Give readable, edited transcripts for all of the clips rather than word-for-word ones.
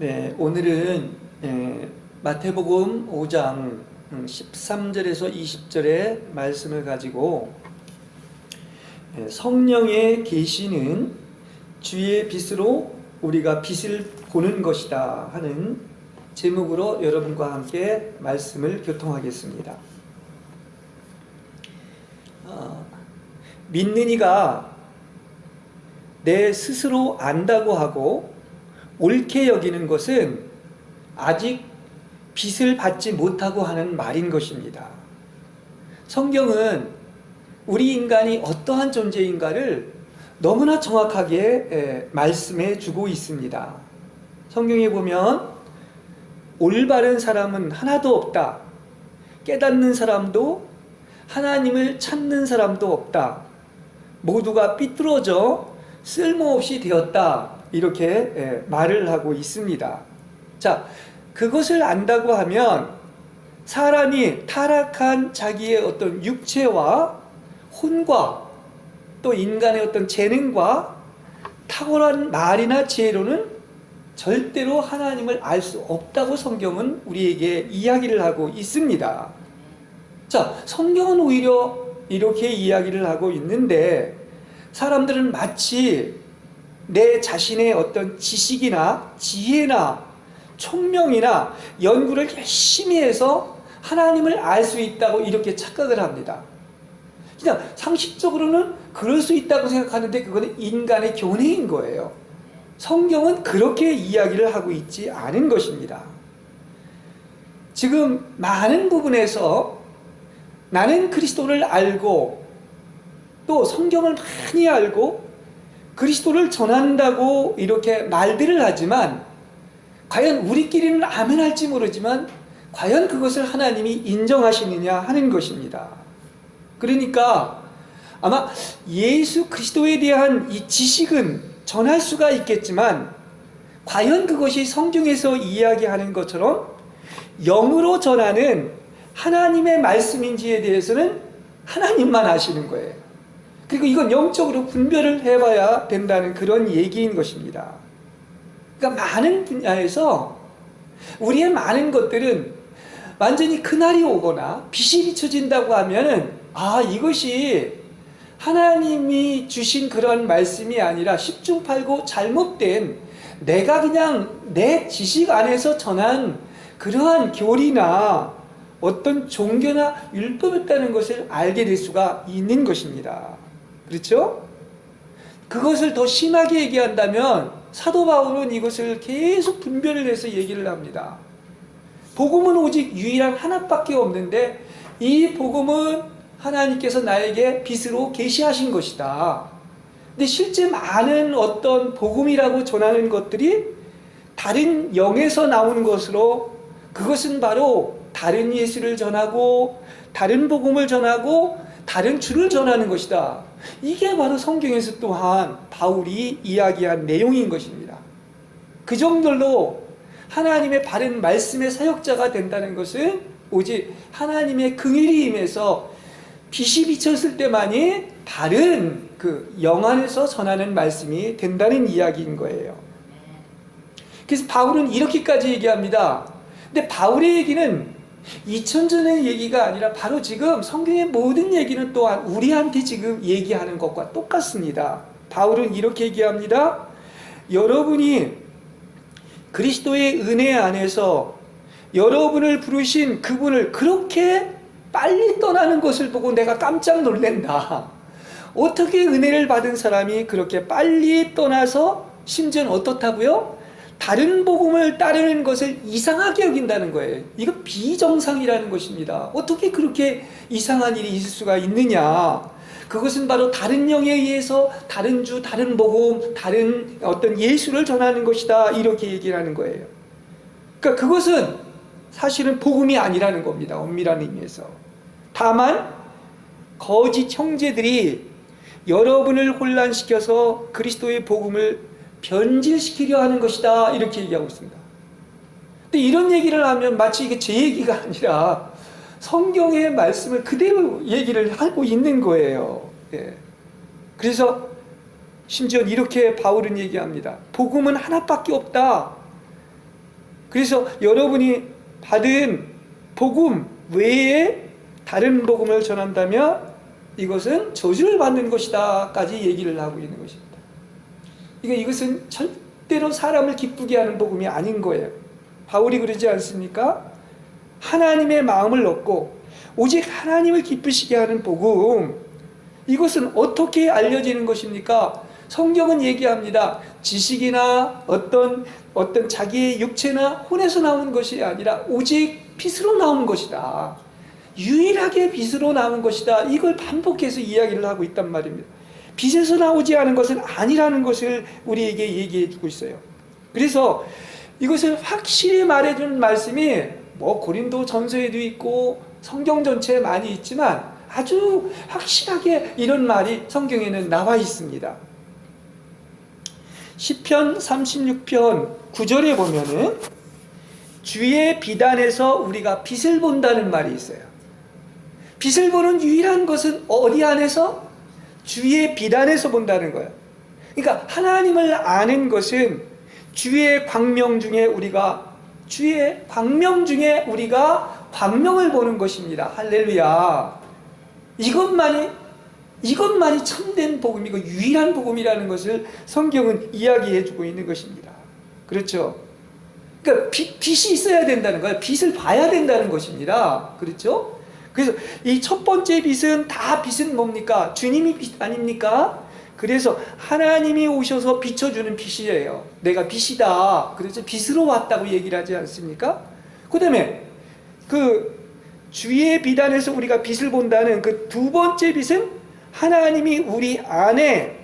네, 오늘은 마태복음 5장 13절에서 20절의 말씀을 가지고 성령의 계시는 주의 빛으로 우리가 빛을 보는 것이다 하는 제목으로 여러분과 함께 말씀을 교통하겠습니다. 믿는 이가 내 스스로 안다고 하고 옳게 여기는 것은 아직 빛을 받지 못하고 하는 말인 것입니다. 성경은 우리 인간이 어떠한 존재인가를 너무나 정확하게 말씀해 주고 있습니다. 성경에 보면 올바른 사람은 하나도 없다. 깨닫는 사람도 하나님을 찾는 사람도 없다. 모두가 삐뚤어져 쓸모없이 되었다. 이렇게 말을 하고 있습니다. 자, 그것을 안다고 하면 사람이 타락한 자기의 어떤 육체와 혼과 또 인간의 어떤 재능과 탁월한 말이나 지혜로는 절대로 하나님을 알 수 없다고 성경은 우리에게 이야기를 하고 있습니다. 자, 성경은 오히려 이렇게 이야기를 하고 있는데 사람들은 마치 내 자신의 어떤 지식이나 지혜나 총명이나 연구를 열심히 해서 하나님을 알 수 있다고 이렇게 착각을 합니다. 그냥 상식적으로는 그럴 수 있다고 생각하는데 그거는 인간의 교훈인 거예요. 성경은 그렇게 이야기를 하고 있지 않은 것입니다. 지금 많은 부분에서 나는 그리스도를 알고 또 성경을 많이 알고 그리스도를 전한다고 이렇게 말들을 하지만 과연 우리끼리는 아멘할지 모르지만 과연 그것을 하나님이 인정하시느냐 하는 것입니다. 그러니까 아마 예수 그리스도에 대한 이 지식은 전할 수가 있겠지만 과연 그것이 성경에서 이야기하는 것처럼 영으로 전하는 하나님의 말씀인지에 대해서는 하나님만 아시는 거예요. 그리고 이건 영적으로 분별을 해봐야 된다는 그런 얘기인 것입니다. 그러니까 많은 분야에서 우리의 많은 것들은 완전히 그날이 오거나 빛이 비춰진다고 하면은 이것이 하나님이 주신 그런 말씀이 아니라 십중팔구 잘못된 내가 그냥 내 지식 안에서 전한 그러한 교리나 어떤 종교나 율법이었다는 것을 알게 될 수가 있는 것입니다. 그렇죠? 그것을 더 심하게 얘기한다면 사도 바울은 이것을 계속 분별을 해서 얘기를 합니다. 복음은 오직 유일한 하나밖에 없는데 이 복음은 하나님께서 나에게 빛으로 계시하신 것이다. 근데 실제 많은 어떤 복음이라고 전하는 것들이 다른 영에서 나오는 것으로 그것은 바로 다른 예수를 전하고 다른 복음을 전하고 다른 주를 전하는 것이다. 이게 바로 성경에서 또한 바울이 이야기한 내용인 것입니다. 그 정도로 하나님의 바른 말씀의 사역자가 된다는 것은 오직 하나님의 긍휼이 임해서 빛이 비쳤을 때만이 바른 그 영 안에서 전하는 말씀이 된다는 이야기인 거예요. 그래서 바울은 이렇게까지 얘기합니다. 근데 바울의 얘기는 2000전의 얘기가 아니라 바로 지금 성경의 모든 얘기는 또한 우리한테 지금 얘기하는 것과 똑같습니다. 바울은 이렇게 얘기합니다. 여러분이 그리스도의 은혜 안에서 여러분을 부르신 그분을 그렇게 빨리 떠나는 것을 보고 내가 깜짝 놀란다. 어떻게 은혜를 받은 사람이 그렇게 빨리 떠나서 심지어는 어떻다고요? 다른 복음을 따르는 것을 이상하게 여긴다는 거예요. 이거 비정상이라는 것입니다. 어떻게 그렇게 이상한 일이 있을 수가 있느냐? 그것은 바로 다른 영에 의해서 다른 주, 다른 복음, 다른 어떤 예수를 전하는 것이다. 이렇게 얘기를 하는 거예요. 그러니까 그것은 사실은 복음이 아니라는 겁니다. 엄밀한 의미에서. 다만 거짓 형제들이 여러분을 혼란시켜서 그리스도의 복음을 변질시키려 하는 것이다. 이렇게 얘기하고 있습니다. 근데 이런 얘기를 하면 마치 이게 제 얘기가 아니라 성경의 말씀을 그대로 얘기를 하고 있는 거예요. 그래서 여러분이 받은 복음 외에 다른 복음을 전한다면 이것은 저주를 받는 것이다 까지 얘기를 하고 있는 것입니다. 이것은 절대로 사람을 기쁘게 하는 복음이 아닌 거예요. 바울이 그러지 않습니까? 하나님의 마음을 얻고 오직 하나님을 기쁘시게 하는 복음, 이것은 어떻게 알려지는 것입니까? 성경은 얘기합니다. 지식이나 어떤 자기의 육체나 혼에서 나오는 것이 아니라 오직 빛으로 나오는 것이다. 유일하게 빛으로 나오는 것이다. 이걸 반복해서 이야기를 하고 있단 말입니다. 빛에서 나오지 않은 것은 아니라는 것을 우리에게 얘기해 주고 있어요. 그래서 이것을 확실히 말해준 말씀이 고린도 전서에도 있고 성경 전체에 많이 있지만 아주 확실하게 이런 말이 성경에는 나와 있습니다. 시편 36편 9절에 보면은 주의 비단에서 우리가 빛을 본다는 말이 있어요. 빛을 보는 유일한 것은 어디 안에서? 주의 비단에서 본다는 거예요. 그러니까 하나님을 아는 것은 주의 광명 중에 우리가 광명을 보는 것입니다. 할렐루야. 이것만이 참된 복음이고 유일한 복음이라는 것을 성경은 이야기해주고 있는 것입니다. 그렇죠? 그러니까 빛이 있어야 된다는 거예요. 빛을 봐야 된다는 것입니다. 그렇죠? 그래서 이 첫 번째 빛은 빛은 뭡니까? 주님이 빛 아닙니까? 그래서 하나님이 오셔서 비춰주는 빛이에요. 내가 빛이다. 그래서 빛으로 왔다고 얘기를 하지 않습니까? 그 다음에 주의 비단에서 우리가 빛을 본다는 그 두 번째 빛은 하나님이 우리 안에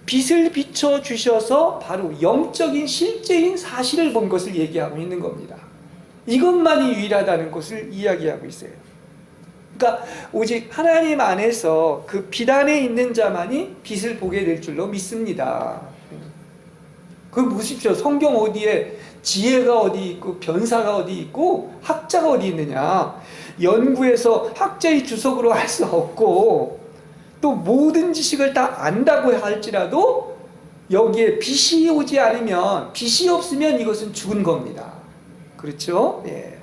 빛을 비춰주셔서 바로 영적인 실제인 사실을 본 것을 얘기하고 있는 겁니다. 이것만이 유일하다는 것을 이야기하고 있어요. 그러니까 오직 하나님 안에서 그 빛 안에 있는 자만이 빛을 보게 될 줄로 믿습니다. 보십시오. 성경 어디에 지혜가 어디 있고 변사가 어디 있고 학자가 어디 있느냐. 연구해서 학자의 주석으로 할 수 없고 또 모든 지식을 다 안다고 할지라도 여기에 빛이 오지 않으면, 빛이 없으면 이것은 죽은 겁니다. 그렇죠? 예.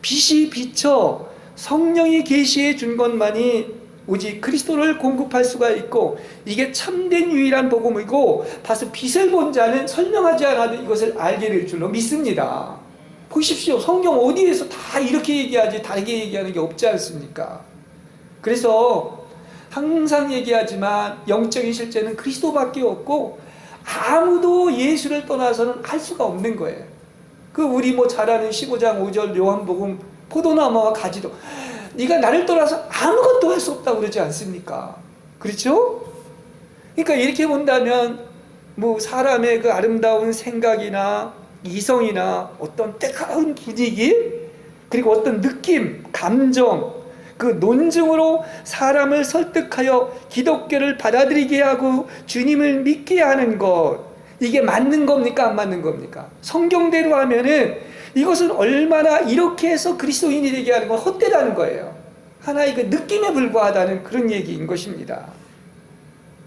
빛이 비쳐 성령이 계시해 준 것만이 오직 그리스도를 공급할 수가 있고 이게 참된 유일한 복음이고 봐서 빛을 본 자는 설명하지 않아도 이것을 알게 될 줄로 믿습니다. 보십시오. 성경 어디에서 다 이렇게 얘기하지 다르게 얘기하는 게 없지 않습니까? 그래서 항상 얘기하지만 영적인 실제는 그리스도밖에 없고 아무도 예수를 떠나서는 할 수가 없는 거예요. 우리 잘 아는 15장 5절 요한복음 포도나무와 가지도 네가 나를 떠나서 아무것도 할 수 없다고 그러지 않습니까? 그렇죠? 그러니까 이렇게 본다면 사람의 그 아름다운 생각이나 이성이나 어떤 뜨거운 분위기 그리고 어떤 느낌, 감정 그 논증으로 사람을 설득하여 기독교를 받아들이게 하고 주님을 믿게 하는 것, 이게 맞는 겁니까? 안 맞는 겁니까? 성경대로 하면은 이것은 얼마나 이렇게 해서 그리스도인이 되게 하는 건 헛되다는 거예요. 하나의 그 느낌에 불과하다는 그런 얘기인 것입니다.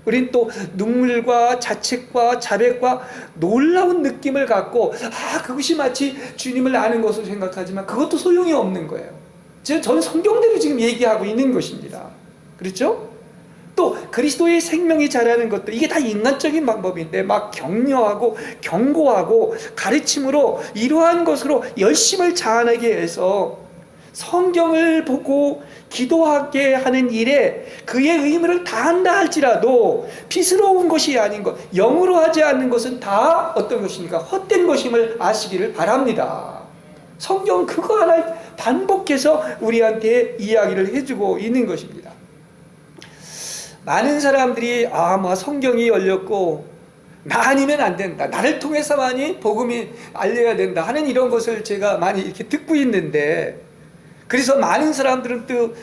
우린 또 눈물과 자책과 자백과 놀라운 느낌을 갖고 그것이 마치 주님을 아는 것으로 생각하지만 그것도 소용이 없는 거예요. 저는 성경대로 지금 얘기하고 있는 것입니다. 그렇죠? 또 그리스도의 생명이 자라는 것도 이게 다 인간적인 방법인데 막 격려하고 경고하고 가르침으로 이러한 것으로 열심을 자아내게 해서 성경을 보고 기도하게 하는 일에 그의 의무를 다한다 할지라도 빛으로 온 것이 아닌 것, 영으로 하지 않는 것은 다 어떤 것입니까? 헛된 것임을 아시기를 바랍니다. 성경은 그거 하나 반복해서 우리한테 이야기를 해주고 있는 것입니다. 많은 사람들이 성경이 열렸고 나 아니면 안 된다, 나를 통해서만이 복음이 알려야 된다 하는 이런 것을 제가 많이 이렇게 듣고 있는데, 그래서 많은 사람들은 또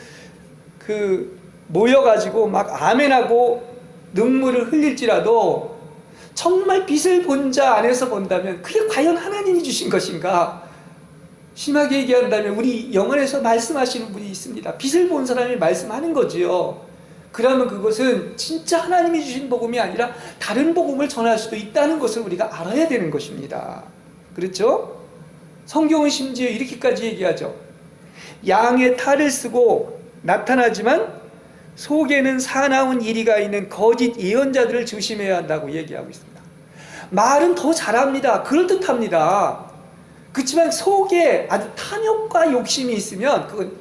모여가지고 막 아멘하고 눈물을 흘릴지라도 정말 빛을 본 자 안에서 본다면 그게 과연 하나님이 주신 것인가? 심하게 얘기한다면 우리 영혼에서 말씀하시는 분이 있습니다. 빛을 본 사람이 말씀하는 거지요. 그러면 그것은 진짜 하나님이 주신 복음이 아니라 다른 복음을 전할 수도 있다는 것을 우리가 알아야 되는 것입니다. 그렇죠? 성경은 심지어 이렇게까지 얘기하죠. 양의 탈을 쓰고 나타나지만 속에는 사나운 이리가 있는 거짓 예언자들을 조심해야 한다고 얘기하고 있습니다. 말은 더 잘합니다. 그럴듯합니다. 그렇지만 속에 아주 탐욕과 욕심이 있으면 그건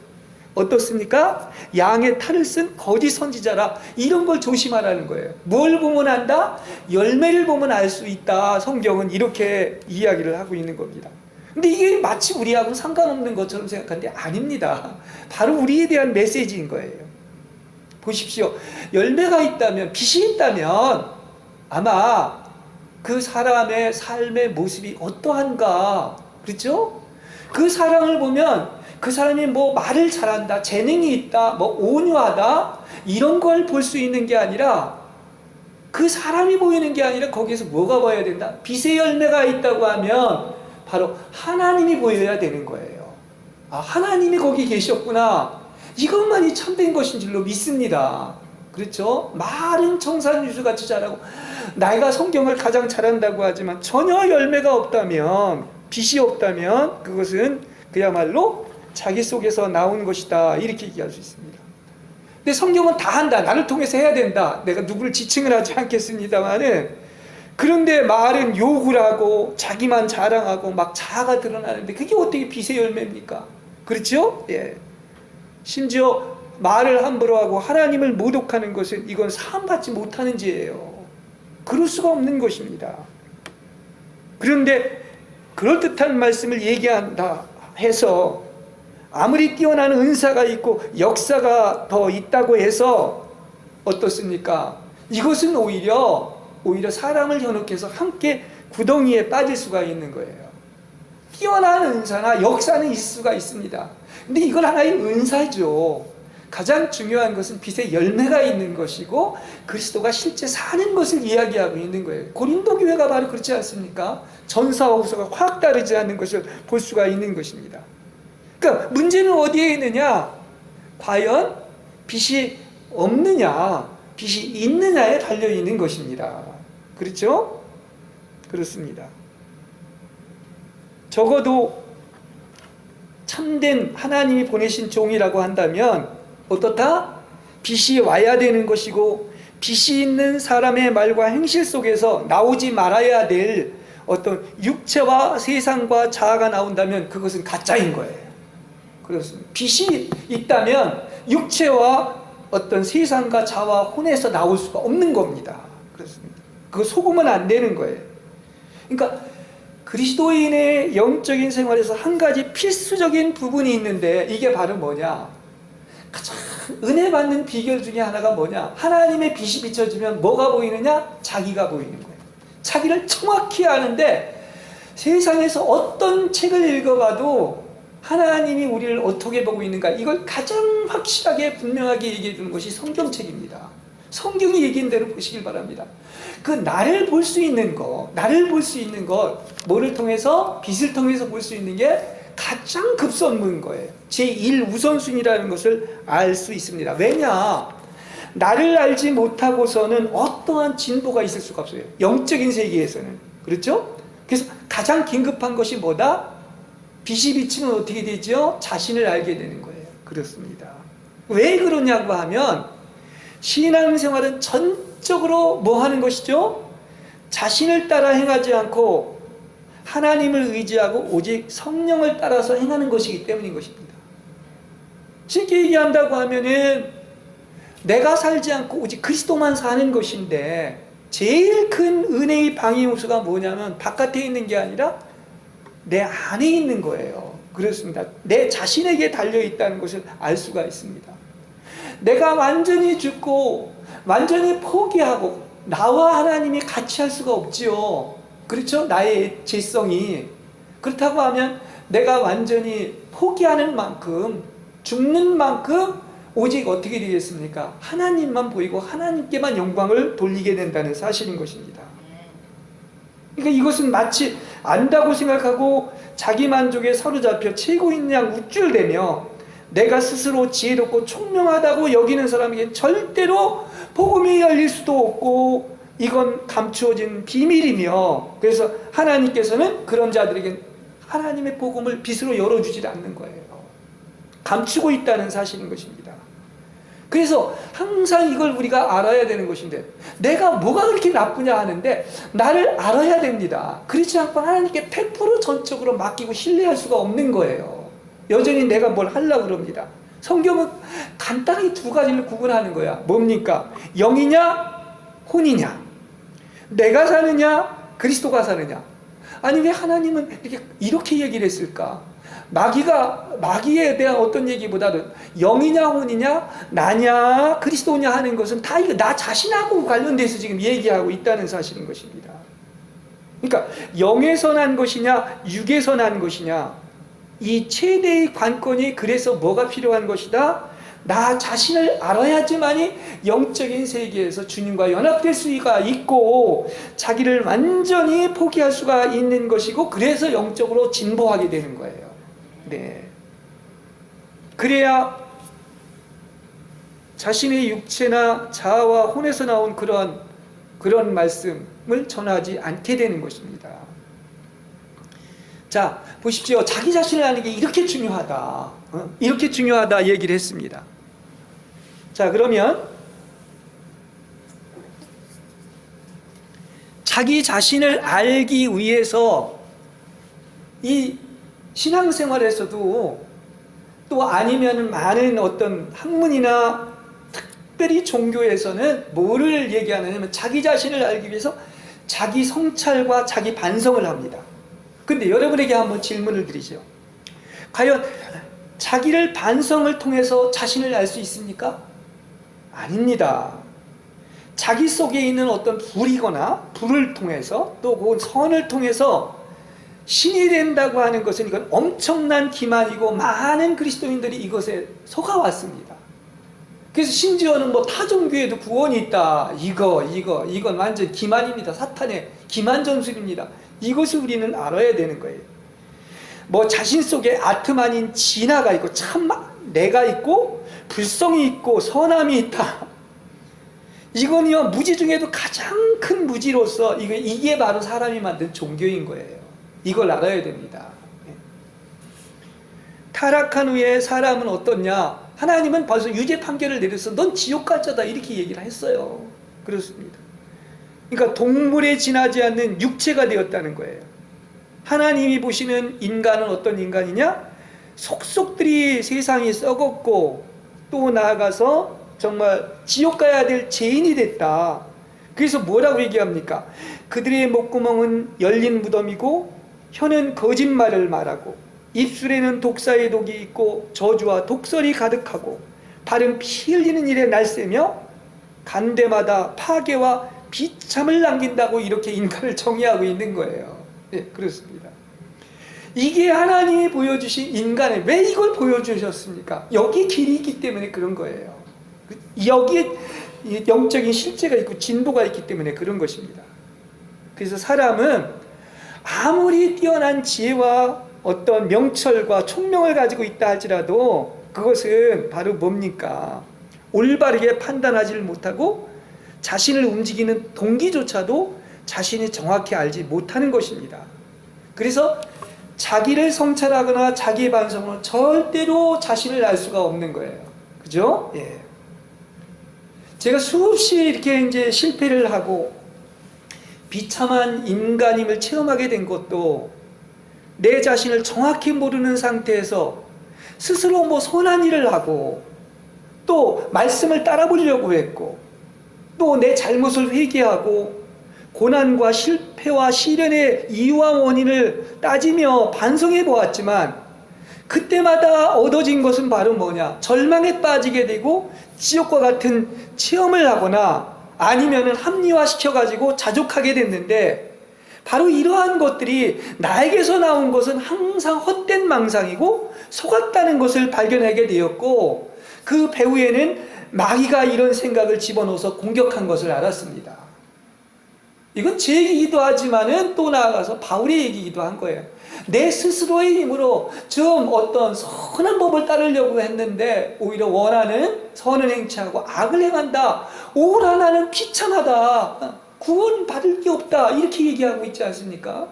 어떻습니까? 양의 탈을 쓴 거짓 선지자라. 이런 걸 조심하라는 거예요. 뭘 보면 안다? 열매를 보면 알 수 있다. 성경은 이렇게 이야기를 하고 있는 겁니다. 근데 이게 마치 우리하고는 상관없는 것처럼 생각하는데 아닙니다. 바로 우리에 대한 메시지인 거예요. 보십시오. 열매가 있다면, 빛이 있다면 아마 그 사람의 삶의 모습이 어떠한가, 그렇죠? 그 사람을 보면 그 사람이 뭐 말을 잘한다, 재능이 있다, 뭐 온유하다, 이런 걸 볼 수 있는 게 아니라, 그 사람이 보이는 게 아니라 거기에서 뭐가 보여야 된다? 빛의 열매가 있다고 하면 바로 하나님이 보여야 되는 거예요. 아, 하나님이 거기 계셨구나, 이것만이 참된 것인 줄로 믿습니다. 그렇죠? 말은 청산유수같이 잘하고 내가 성경을 가장 잘한다고 하지만 전혀 열매가 없다면, 빛이 없다면 그것은 그야말로 자기 속에서 나온 것이다, 이렇게 얘기할 수 있습니다. 근데 성경은 다 한다, 나를 통해서 해야 된다, 내가 누구를 지칭을 하지 않겠습니다만은, 그런데 말은 욕을 하고 자기만 자랑하고 막 자아가 드러나는데 그게 어떻게 빛의 열매입니까? 그렇죠? 예. 심지어 말을 함부로 하고 하나님을 모독하는 것은 이건 사함받지 못하는 죄예요. 그럴 수가 없는 것입니다. 그런데 그럴듯한 말씀을 얘기한다 해서 아무리 뛰어난 은사가 있고 역사가 더 있다고 해서 어떻습니까? 이것은 오히려 사람을 현혹해서 함께 구덩이에 빠질 수가 있는 거예요. 뛰어난 은사나 역사는 있을 수가 있습니다. 근데 이건 하나의 은사죠. 가장 중요한 것은 빛의 열매가 있는 것이고 그리스도가 실제 사는 것을 이야기하고 있는 거예요. 고린도 교회가 바로 그렇지 않습니까? 전사와 후서가 확 다르지 않는 것을 볼 수가 있는 것입니다. 그러니까 문제는 어디에 있느냐? 과연 빛이 없느냐, 빛이 있느냐에 달려있는 것입니다. 그렇죠? 그렇습니다. 적어도 참된 하나님이 보내신 종이라고 한다면 어떻다? 빛이 와야 되는 것이고 빛이 있는 사람의 말과 행실 속에서 나오지 말아야 될 어떤 육체와 세상과 자아가 나온다면 그것은 가짜인 거예요. 그렇습니다. 빛이 있다면 육체와 어떤 세상과 자아와 혼에서 나올 수가 없는 겁니다. 그렇습니다. 그거 속으면 안 되는 거예요. 그러니까 그리스도인의 영적인 생활에서 한 가지 필수적인 부분이 있는데 이게 바로 뭐냐? 가장 은혜 받는 비결 중에 하나가 뭐냐? 하나님의 빛이 비춰지면 뭐가 보이느냐? 자기가 보이는 거예요. 자기를 정확히 아는데 세상에서 어떤 책을 읽어봐도 하나님이 우리를 어떻게 보고 있는가, 이걸 가장 확실하게 분명하게 얘기해 주는 것이 성경책입니다. 성경이 얘기한 대로 보시길 바랍니다. 그 나를 볼 수 있는 것, 뭐를 통해서? 빛을 통해서 볼 수 있는 게 가장 급선무인 거예요. 제1우선순위라는 것을 알 수 있습니다. 왜냐? 나를 알지 못하고서는 어떠한 진보가 있을 수가 없어요. 영적인 세계에서는. 그렇죠? 그래서 가장 긴급한 것이 뭐다? 빛이 비치면 어떻게 되죠? 자신을 알게 되는 거예요. 그렇습니다. 왜 그러냐고 하면 신앙생활은 전적으로 뭐 하는 것이죠? 자신을 따라 행하지 않고 하나님을 의지하고 오직 성령을 따라서 행하는 것이기 때문인 것입니다. 쉽게 얘기한다고 하면은 내가 살지 않고 오직 그리스도만 사는 것인데 제일 큰 은혜의 방해요소가 뭐냐면 바깥에 있는 게 아니라 내 안에 있는 거예요. 그렇습니다. 내 자신에게 달려있다는 것을 알 수가 있습니다. 내가 완전히 죽고 완전히 포기하고 나와 하나님이 같이 할 수가 없지요. 그렇죠? 나의 죄성이. 그렇다고 하면 내가 완전히 포기하는 만큼, 죽는 만큼 오직 어떻게 되겠습니까? 하나님만 보이고 하나님께만 영광을 돌리게 된다는 사실인 것입니다. 그러니까 이것은 마치 안다고 생각하고 자기 만족에 사로잡혀 채고 있는 양 우쭐대며 내가 스스로 지혜롭고 총명하다고 여기는 사람에게 절대로 복음이 열릴 수도 없고 이건 감추어진 비밀이며, 그래서 하나님께서는 그런 자들에게 하나님의 복음을 빛으로 열어주지 않는 거예요. 감추고 있다는 사실인 것입니다. 그래서 항상 이걸 우리가 알아야 되는 것인데, 내가 뭐가 그렇게 나쁘냐 하는데 나를 알아야 됩니다. 그렇지 않고 하나님께 100% 전적으로 맡기고 신뢰할 수가 없는 거예요. 여전히 내가 뭘 하려고 그럽니다. 성경은 간단하게 두 가지를 구분하는 거야. 뭡니까? 영이냐 혼이냐, 내가 사느냐 그리스도가 사느냐. 아니 왜 하나님은 이렇게 얘기를 했을까? 마귀에 대한 어떤 얘기보다는 영이냐 혼이냐, 나냐 그리스도냐 하는 것은 다 이거 나 자신하고 관련돼서 지금 얘기하고 있다는 사실인 것입니다. 그러니까 영에서 난 것이냐 육에서 난 것이냐, 이 최대의 관건이 그래서 뭐가 필요한 것이다? 나 자신을 알아야지만이 영적인 세계에서 주님과 연합될 수가 있고 자기를 완전히 포기할 수가 있는 것이고, 그래서 영적으로 진보하게 되는 거예요. 네. 그래야 자신의 육체나 자아와 혼에서 나온 그런 말씀을 전하지 않게 되는 것입니다. 자, 보십시오. 자기 자신을 아는 게 이렇게 중요하다. 이렇게 중요하다 얘기를 했습니다. 자, 그러면 자기 자신을 알기 위해서 이 신앙생활에서도, 또 아니면 많은 어떤 학문이나 특별히 종교에서는 뭐를 얘기하느냐면 자기 자신을 알기 위해서 자기 성찰과 자기 반성을 합니다. 근데 여러분에게 한번 질문을 드리죠. 과연 자기를 반성을 통해서 자신을 알 수 있습니까? 아닙니다. 자기 속에 있는 어떤 불을 통해서, 또 그 선을 통해서 신이 된다고 하는 것은 이건 엄청난 기만이고 많은 그리스도인들이 이것에 속아왔습니다. 그래서 심지어는 뭐 타종교에도 구원이 있다, 이건 완전 기만입니다. 사탄의 기만 전술입니다. 이것을 우리는 알아야 되는 거예요. 뭐 자신 속에 아트만인 진화가 있고 참 내가 있고 불성이 있고 선함이 있다. 이건요, 무지 중에도 가장 큰 무지로서 이게 바로 사람이 만든 종교인 거예요. 이걸 알아야 됩니다. 타락한 후에 사람은 어떻냐? 하나님은 벌써 유죄 판결을 내려서 넌 지옥 갈 자다 이렇게 얘기를 했어요. 그렇습니다. 그러니까 동물에 지나지 않는 육체가 되었다는 거예요. 하나님이 보시는 인간은 어떤 인간이냐? 속속들이 세상이 썩었고 또 나아가서 정말 지옥 가야 될 죄인이 됐다. 그래서 뭐라고 얘기합니까? 그들의 목구멍은 열린 무덤이고 혀는 거짓말을 말하고 입술에는 독사의 독이 있고 저주와 독설이 가득하고 발은 피 흘리는 일에 날새며 간대마다 파괴와 비참을 남긴다고 이렇게 인간을 정의하고 있는 거예요. 네, 그렇습니다. 이게 하나님이 보여주신 인간의, 왜 이걸 보여주셨습니까? 여기 길이 있기 때문에 그런 거예요. 여기에 영적인 실제가 있고 진보가 있기 때문에 그런 것입니다. 그래서 사람은 아무리 뛰어난 지혜와 어떤 명철과 총명을 가지고 있다 할지라도 그것은 바로 뭡니까? 올바르게 판단하지를 못하고 자신을 움직이는 동기조차도 자신이 정확히 알지 못하는 것입니다. 그래서 자기를 성찰하거나 자기 반성으로 절대로 자신을 알 수가 없는 거예요. 그죠? 예. 제가 수없이 이렇게 이제 실패를 하고 비참한 인간임을 체험하게 된 것도 내 자신을 정확히 모르는 상태에서 스스로 뭐 선한 일을 하고 또 말씀을 따라 보려고 했고 또 내 잘못을 회개하고 고난과 실패와 시련의 이유와 원인을 따지며 반성해 보았지만 그때마다 얻어진 것은 바로 뭐냐? 절망에 빠지게 되고 지옥과 같은 체험을 하거나 아니면은 합리화시켜가지고 자족하게 됐는데, 바로 이러한 것들이 나에게서 나온 것은 항상 헛된 망상이고 속았다는 것을 발견하게 되었고, 그 배후에는 마귀가 이런 생각을 집어넣어서 공격한 것을 알았습니다. 이건 제 얘기기도 하지만은 또 나아가서 바울의 얘기이기도 한 거예요. 내 스스로의 힘으로 좀 어떤 선한 법을 따르려고 했는데 오히려 원하는 선을 행치하고 악을 행한다. 오라 나는 비참하다. 구원 받을 게 없다. 이렇게 얘기하고 있지 않습니까?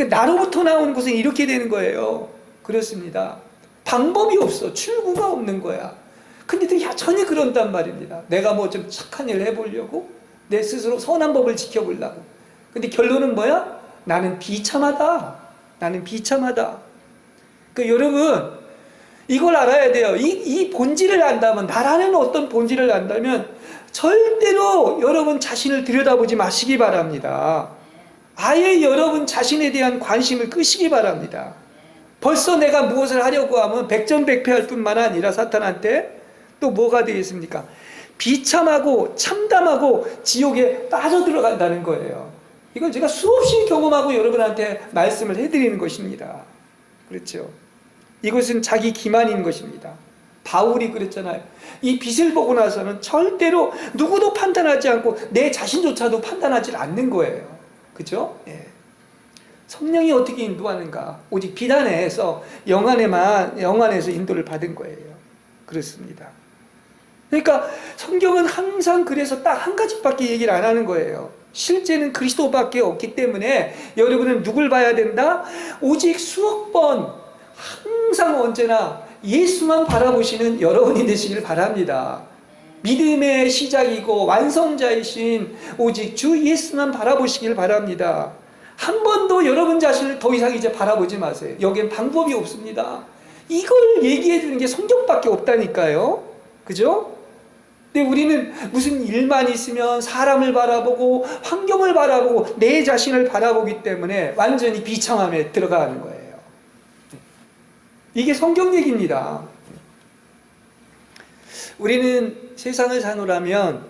나로부터 나온 것은 이렇게 되는 거예요. 그렇습니다. 방법이 없어. 출구가 없는 거야. 근데도 여전히 그런단 말입니다. 내가 뭐 좀 착한 일을 해보려고, 내 스스로 선한 법을 지켜보려고. 근데 결론은 뭐야? 나는 비참하다. 나는 비참하다. 여러분, 이걸 알아야 돼요. 이 본질을 안다면, 나라는 어떤 본질을 안다면 절대로 여러분 자신을 들여다보지 마시기 바랍니다. 아예 여러분 자신에 대한 관심을 끄시기 바랍니다. 벌써 내가 무엇을 하려고 하면 백전백패할 뿐만 아니라 사탄한테 또 뭐가 되겠습니까? 비참하고 참담하고 지옥에 빠져들어간다는 거예요. 이건 제가 수없이 경험하고 여러분한테 말씀을 해드리는 것입니다. 그렇죠? 이것은 자기 기만인 것입니다. 바울이 그랬잖아요. 이 빛을 보고 나서는 절대로 누구도 판단하지 않고 내 자신조차도 판단하지 않는 거예요. 그죠? 예. 성령이 어떻게 인도하는가? 오직 빛 안에서 영안에서 인도를 받은 거예요. 그렇습니다. 그러니까 성경은 항상 그래서 딱 한 가지밖에 얘기를 안 하는 거예요. 실제는 그리스도밖에 없기 때문에 여러분은 누굴 봐야 된다? 오직 수억 번 항상 언제나 예수만 바라보시는 여러분이 되시길 바랍니다. 믿음의 시작이고 완성자이신 오직 주 예수만 바라보시길 바랍니다. 한 번도 여러분 자신을 더 이상 이제 바라보지 마세요. 여기엔 방법이 없습니다. 이걸 얘기해 주는 게 성경밖에 없다니까요. 그죠? 근데 우리는 무슨 일만 있으면 사람을 바라보고 환경을 바라보고 내 자신을 바라보기 때문에 완전히 비참함에 들어가는 거예요. 이게 성경 얘기입니다. 우리는 세상을 사노라면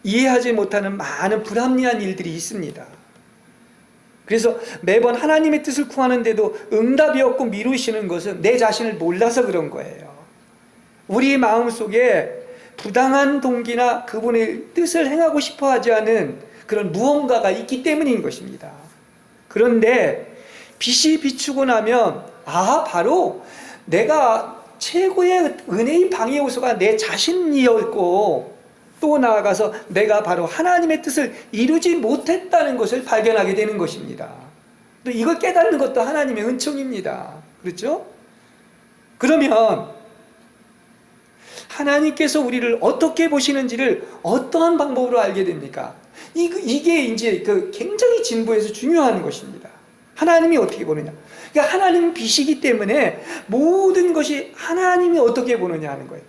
이해하지 못하는 많은 불합리한 일들이 있습니다. 그래서 매번 하나님의 뜻을 구하는데도 응답이 없고 미루시는 것은 내 자신을 몰라서 그런 거예요. 우리 마음속에 부당한 동기나 그분의 뜻을 행하고 싶어 하지 않은 그런 무언가가 있기 때문인 것입니다. 그런데 빛이 비추고 나면 바로 내가 최고의 은혜의 방해 요소가 내 자신이었고 또 나아가서 내가 바로 하나님의 뜻을 이루지 못했다는 것을 발견하게 되는 것입니다. 또 이걸 깨닫는 것도 하나님의 은총입니다. 그렇죠? 그러면 하나님께서 우리를 어떻게 보시는지를 어떠한 방법으로 알게 됩니까? 이게 이제 굉장히 진보에서 중요한 것입니다. 하나님이 어떻게 보느냐? 그러니까 하나님은 빛이기 때문에 모든 것이 하나님이 어떻게 보느냐 하는 거예요.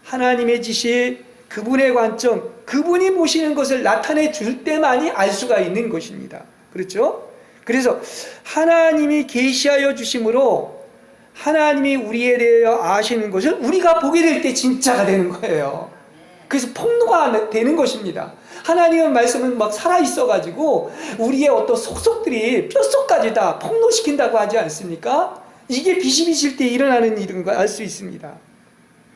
하나님의 지시, 그분의 관점, 그분이 보시는 것을 나타내 줄 때만이 알 수가 있는 것입니다. 그렇죠? 그래서 하나님이 계시하여 주심으로 하나님이 우리에 대하여 아시는 것을 우리가 보게 될 때 진짜가 되는 거예요. 그래서 폭로가 되는 것입니다. 하나님의 말씀은 막 살아있어가지고 우리의 어떤 속속들이 뼛속까지 다 폭로시킨다고 하지 않습니까? 이게 빛이 비칠 때 일어나는 일인 걸 알 수 있습니다.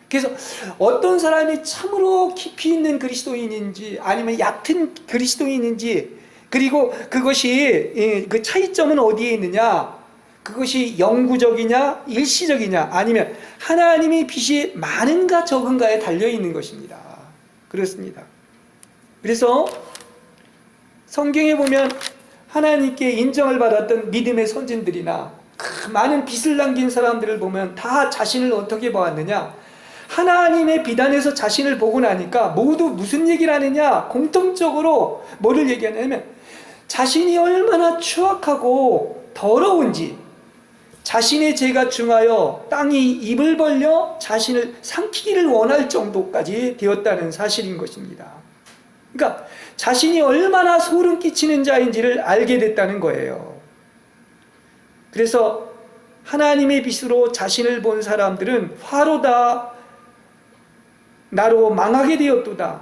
그래서 어떤 사람이 참으로 깊이 있는 그리스도인인지 아니면 얕은 그리스도인인지, 그리고 그것이 그 차이점은 어디에 있느냐, 그것이 영구적이냐 일시적이냐 아니면 하나님의 빛이 많은가 적은가에 달려있는 것입니다. 그렇습니다. 그래서 성경에 보면 하나님께 인정을 받았던 믿음의 선진들이나 그 많은 빛을 남긴 사람들을 보면 다 자신을 어떻게 보았느냐, 하나님의 비단에서 자신을 보고 나니까 모두 무슨 얘기를 하느냐, 공통적으로 뭐를 얘기하냐면 자신이 얼마나 추악하고 더러운지, 자신의 죄가 중하여 땅이 입을 벌려 자신을 삼키기를 원할 정도까지 되었다는 사실인 것입니다. 그러니까 자신이 얼마나 소름 끼치는 자인지를 알게 됐다는 거예요. 그래서 하나님의 빛으로 자신을 본 사람들은 화로다, 나로 망하게 되었도다,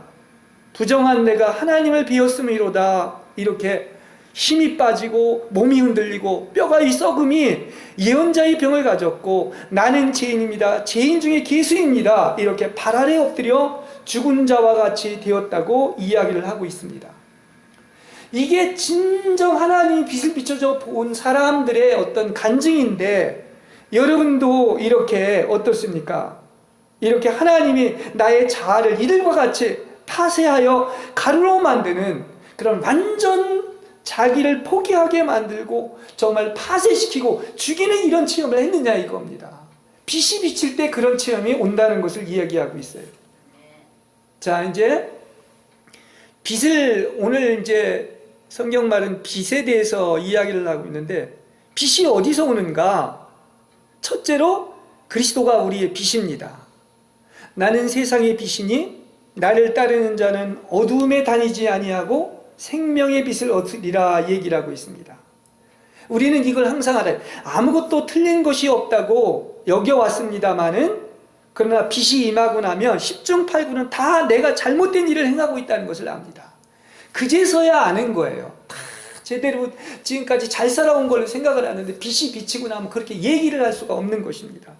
부정한 내가 하나님을 비었음이로다, 이렇게 힘이 빠지고 몸이 흔들리고 뼈가 썩음이 예언자의 병을 가졌고 나는 죄인입니다, 죄인 중에 괴수입니다, 이렇게 발 아래 엎드려 죽은 자와 같이 되었다고 이야기를 하고 있습니다. 이게 진정 하나님이 빛을 비춰줘 본 사람들의 어떤 간증인데, 여러분도 이렇게 어떻습니까? 이렇게 하나님이 나의 자아를 이들과 같이 파쇄하여 가루로 만드는 그런 완전 자기를 포기하게 만들고 정말 파쇄시키고 죽이는 이런 체험을 했느냐 이겁니다. 빛이 비칠 때 그런 체험이 온다는 것을 이야기하고 있어요. 자, 이제 빛을, 오늘 이제 성경 말은 빛에 대해서 이야기를 하고 있는데, 빛이 어디서 오는가? 첫째로 그리스도가 우리의 빛입니다. 나는 세상의 빛이니 나를 따르는 자는 어두움에 다니지 아니하고 생명의 빛을 얻으리라 얘기를 하고 있습니다. 우리는 이걸 항상 알아요. 아무것도 틀린 것이 없다고 여겨왔습니다마는, 그러나 빛이 임하고 나면 10중 8구는 다 내가 잘못된 일을 행하고 있다는 것을 압니다. 그제서야 아는 거예요. 다 제대로 지금까지 잘 살아온 걸로 생각을 하는데 빛이 비치고 나면 그렇게 얘기를 할 수가 없는 것입니다.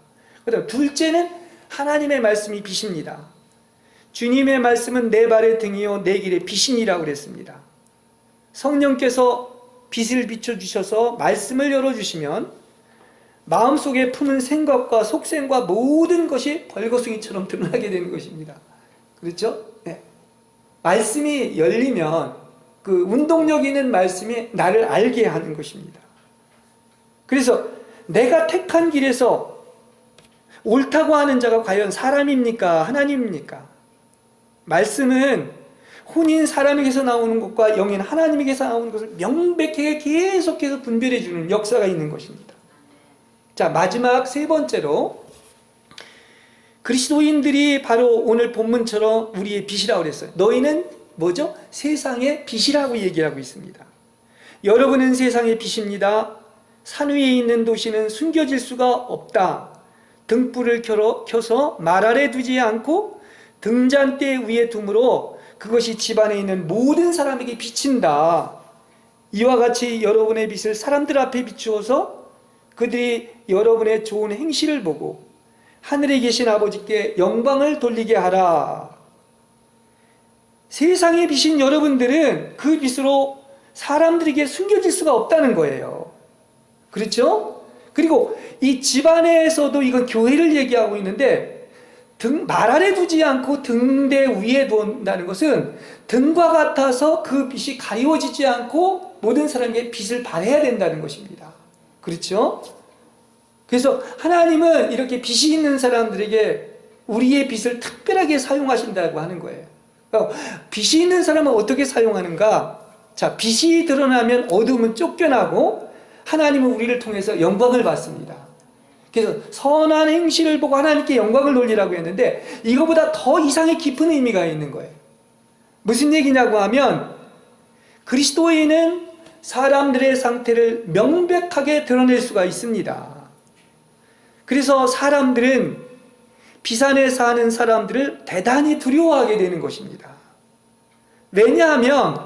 그다음 둘째는 하나님의 말씀이 빛입니다. 주님의 말씀은 내 발의 등이요 내 길의 빛이니라고 그랬습니다. 성령께서 빛을 비춰주셔서 말씀을 열어주시면 마음속에 품은 생각과 속생과 모든 것이 벌거숭이처럼 드러나게 되는 것입니다. 그렇죠? 네. 말씀이 열리면 그 운동력 있는 말씀이 나를 알게 하는 것입니다. 그래서 내가 택한 길에서 옳다고 하는 자가 과연 사람입니까? 하나님입니까? 말씀은 혼인 사람에게서 나오는 것과 영인 하나님에게서 나오는 것을 명백하게 계속해서 분별해 주는 역사가 있는 것입니다. 자, 마지막 세 번째로 그리스도인들이 바로 오늘 본문처럼 우리의 빛이라고 그랬어요. 너희는 뭐죠? 세상의 빛이라고 얘기하고 있습니다. 여러분은 세상의 빛입니다. 산 위에 있는 도시는 숨겨질 수가 없다. 등불을 켜서 말 아래 두지 않고 등잔대 위에 둠으로 그것이 집안에 있는 모든 사람에게 비친다. 이와 같이 여러분의 빛을 사람들 앞에 비추어서 그들이 여러분의 좋은 행실을 보고 하늘에 계신 아버지께 영광을 돌리게 하라. 세상의 빛인 여러분들은 그 빛으로 사람들에게 숨겨질 수가 없다는 거예요. 그렇죠? 그리고 이 집안에서도 이건 교회를 얘기하고 있는데, 말 아래 두지 않고 등대 위에 둔다는 것은 등과 같아서 그 빛이 가리워지지 않고 모든 사람에게 빛을 발해야 된다는 것입니다. 그렇죠? 그래서 하나님은 이렇게 빛이 있는 사람들에게 우리의 빛을 특별하게 사용하신다고 하는 거예요. 빛이 있는 사람은 어떻게 사용하는가? 자, 빛이 드러나면 어둠은 쫓겨나고 하나님은 우리를 통해서 영광을 받습니다. 그래서 선한 행실을 보고 하나님께 영광을 돌리라고 했는데 이거보다 더 이상의 깊은 의미가 있는 거예요. 무슨 얘기냐고 하면 그리스도인은 사람들의 상태를 명백하게 드러낼 수가 있습니다. 그래서 사람들은 빛 안에 사는 사람들을 대단히 두려워하게 되는 것입니다. 왜냐하면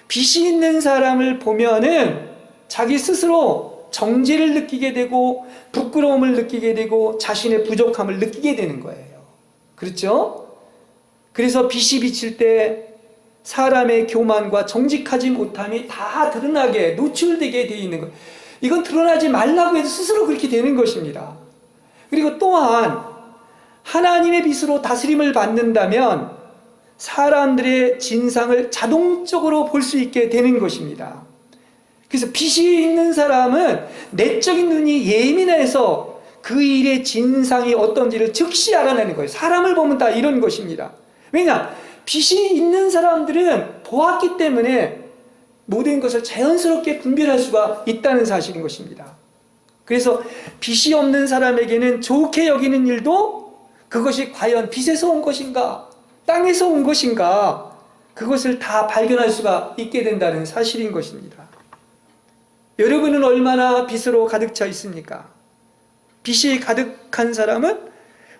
빛이 있는 사람을 보면은 자기 스스로 정죄를 느끼게 되고 부끄러움을 느끼게 되고 자신의 부족함을 느끼게 되는 거예요. 그렇죠? 그래서 빛이 비칠 때 사람의 교만과 정직하지 못함이 다 드러나게 노출되게 되어 있는 거예요. 이건 드러나지 말라고 해도 스스로 그렇게 되는 것입니다. 그리고 또한 하나님의 빛으로 다스림을 받는다면 사람들의 진상을 자동적으로 볼 수 있게 되는 것입니다. 그래서 빛이 있는 사람은 내적인 눈이 예민해서 그 일의 진상이 어떤지를 즉시 알아내는 거예요. 사람을 보면 다 이런 것입니다. 왜냐? 빛이 있는 사람들은 보았기 때문에 모든 것을 자연스럽게 분별할 수가 있다는 사실인 것입니다. 그래서 빛이 없는 사람에게는 좋게 여기는 일도 그것이 과연 빛에서 온 것인가, 땅에서 온 것인가, 그것을 다 발견할 수가 있게 된다는 사실인 것입니다. 여러분은 얼마나 빛으로 가득 차 있습니까? 빛이 가득한 사람은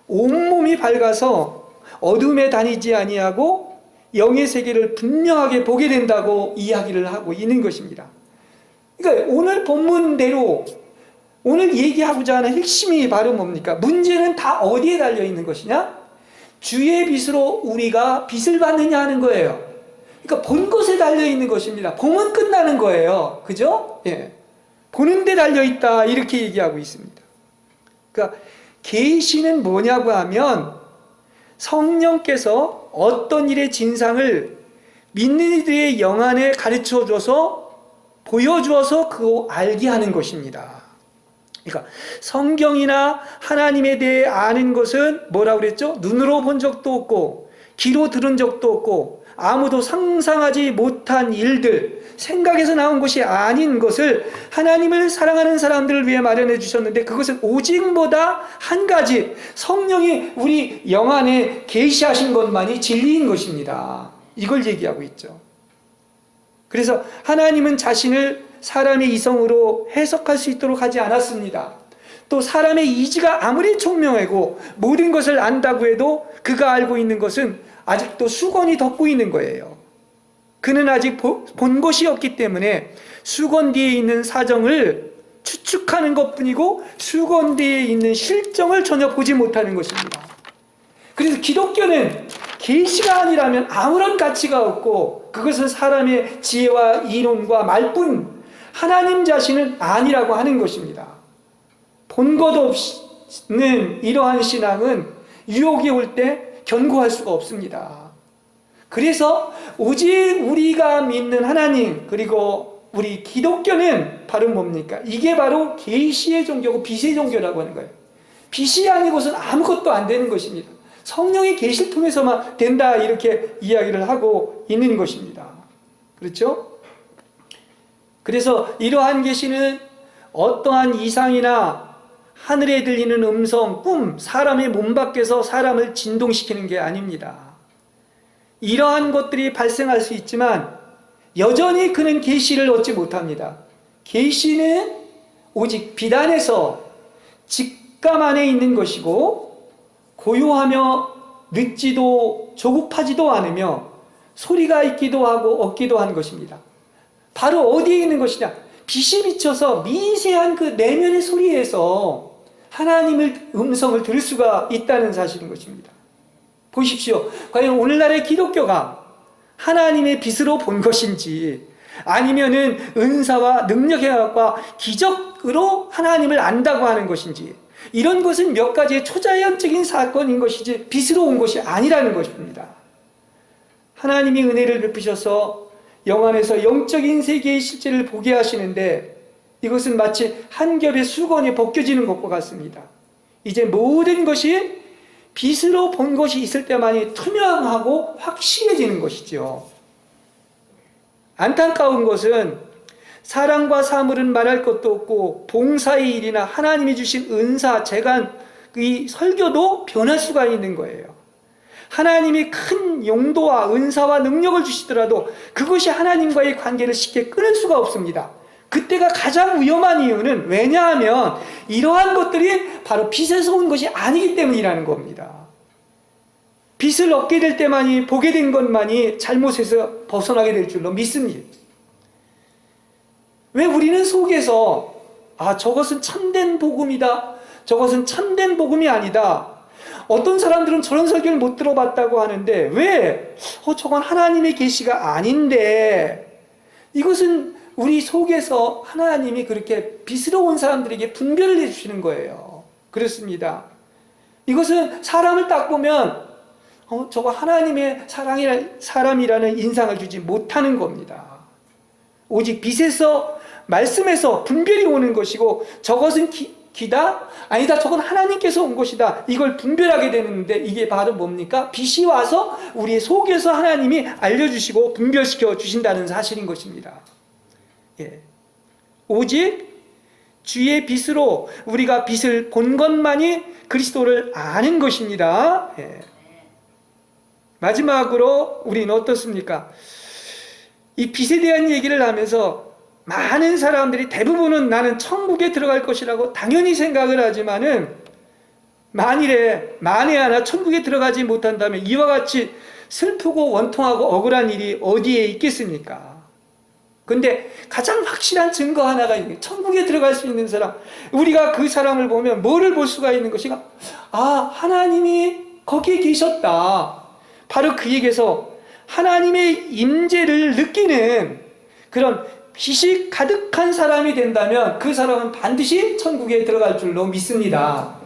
온몸이 밝아서 어둠에 다니지 아니하고 영의 세계를 분명하게 보게 된다고 이야기를 하고 있는 것입니다. 그러니까 오늘 본문대로 오늘 얘기하고자 하는 핵심이 바로 뭡니까? 문제는 다 어디에 달려 있는 것이냐? 주의 빛으로 우리가 빛을 받느냐 하는 거예요. 그러니까 본 것에 달려 있는 것입니다. 보면 끝나는 거예요. 그죠? 예. 보는 데 달려 있다 이렇게 얘기하고 있습니다. 그러니까 계시는 뭐냐고 하면 성령께서 어떤 일의 진상을 믿는 이들의 영 안에 가르쳐 줘서 보여주어서 그거 알게 하는 것입니다. 그러니까 성경이나 하나님에 대해 아는 것은 뭐라고 그랬죠? 눈으로 본 적도 없고 귀로 들은 적도 없고 아무도 상상하지 못한 일들, 생각에서 나온 것이 아닌 것을 하나님을 사랑하는 사람들을 위해 마련해 주셨는데, 그것은 오직 뭐다? 한 가지, 성령이 우리 영 안에 계시하신 것만이 진리인 것입니다. 이걸 얘기하고 있죠. 그래서 하나님은 자신을 사람의 이성으로 해석할 수 있도록 하지 않았습니다. 또 사람의 이지가 아무리 총명하고 모든 것을 안다고 해도 그가 알고 있는 것은 아직도 수건이 덮고 있는 거예요. 그는 아직 본 것이 없기 때문에 수건 뒤에 있는 사정을 추측하는 것뿐이고 수건 뒤에 있는 실정을 전혀 보지 못하는 것입니다. 그래서 기독교는 계시가 아니라면 아무런 가치가 없고 그것은 사람의 지혜와 이론과 말뿐, 하나님 자신은 아니라고 하는 것입니다. 본 것 없는 이러한 신앙은 유혹이 올 때 견고할 수가 없습니다. 그래서 오직 우리가 믿는 하나님, 그리고 우리 기독교는 바로 뭡니까? 이게 바로 계시의 종교고 빛의 종교라고 하는 거예요. 빛이 아니고서는 아무것도 안 되는 것입니다. 성령의 계시를 통해서만 된다, 이렇게 이야기를 하고 있는 것입니다. 그렇죠? 그래서 이러한 계시는 어떠한 이상이나 하늘에 들리는 음성, 꿈, 사람의 몸 밖에서 사람을 진동시키는 게 아닙니다. 이러한 것들이 발생할 수 있지만 여전히 그는 계시를 얻지 못합니다. 계시는 오직 빛 안에서 직감 안에 있는 것이고 고요하며 늦지도 조급하지도 않으며 소리가 있기도 하고 없기도 한 것입니다. 바로 어디에 있는 것이냐? 빛이 비쳐서 미세한 그 내면의 소리에서 하나님의 음성을 들을 수가 있다는 사실인 것입니다. 보십시오. 과연 오늘날의 기독교가 하나님의 빛으로 본 것인지 아니면은 은사와 능력의 학과 기적으로 하나님을 안다고 하는 것인지, 이런 것은 몇 가지의 초자연적인 사건인 것이지 빛으로 온 것이 아니라는 것입니다. 하나님이 은혜를 베푸셔서 영 안에서 영적인 세계의 실제를 보게 하시는데 이것은 마치 한 겹의 수건이 벗겨지는 것과 같습니다. 이제 모든 것이 빛으로 본 것이 있을 때만이 투명하고 확실해지는 것이죠. 안타까운 것은 사랑과 사물은 말할 것도 없고 봉사의 일이나 하나님이 주신 은사, 재간, 이 설교도 변할 수가 있는 거예요. 하나님이 큰 용도와 은사와 능력을 주시더라도 그것이 하나님과의 관계를 쉽게 끊을 수가 없습니다. 그때가 가장 위험한 이유는, 왜냐하면 이러한 것들이 바로 빛에서 온 것이 아니기 때문이라는 겁니다. 빛을 얻게 될 때만이, 보게 된 것만이 잘못에서 벗어나게 될 줄로 믿습니다. 왜 우리는 속에서 저것은 참된 복음이다, 저것은 참된 복음이 아니다, 어떤 사람들은 저런 설교를 못 들어봤다고 하는데 왜 저건 하나님의 계시가 아닌데, 이것은 우리 속에서 하나님이 그렇게 빛으로 온 사람들에게 분별을 해주시는 거예요. 그렇습니다. 이것은 사람을 딱 보면 저거 하나님의 사람이라는 인상을 주지 못하는 겁니다. 오직 빛에서, 말씀에서 분별이 오는 것이고, 저것은 기다? 아니다, 저건 하나님께서 온 것이다, 이걸 분별하게 되는데, 이게 바로 뭡니까? 빛이 와서 우리의 속에서 하나님이 알려주시고 분별시켜 주신다는 사실인 것입니다. 예. 오직 주의 빛으로 우리가 빛을 본 것만이 그리스도를 아는 것입니다. 예. 마지막으로 우리는 어떻습니까? 이 빛에 대한 얘기를 하면서 많은 사람들이, 대부분은 나는 천국에 들어갈 것이라고 당연히 생각을 하지만은, 만에 하나 천국에 들어가지 못한다면 이와 같이 슬프고 원통하고 억울한 일이 어디에 있겠습니까? 근데 가장 확실한 증거 하나가 있는 거예요. 천국에 들어갈 수 있는 사람, 우리가 그 사람을 보면 뭐를 볼 수가 있는 것인가? 하나님이 거기에 계셨다, 바로 그에게서 하나님의 임재를 느끼는 그런 빛이 가득한 사람이 된다면 그 사람은 반드시 천국에 들어갈 줄로 믿습니다.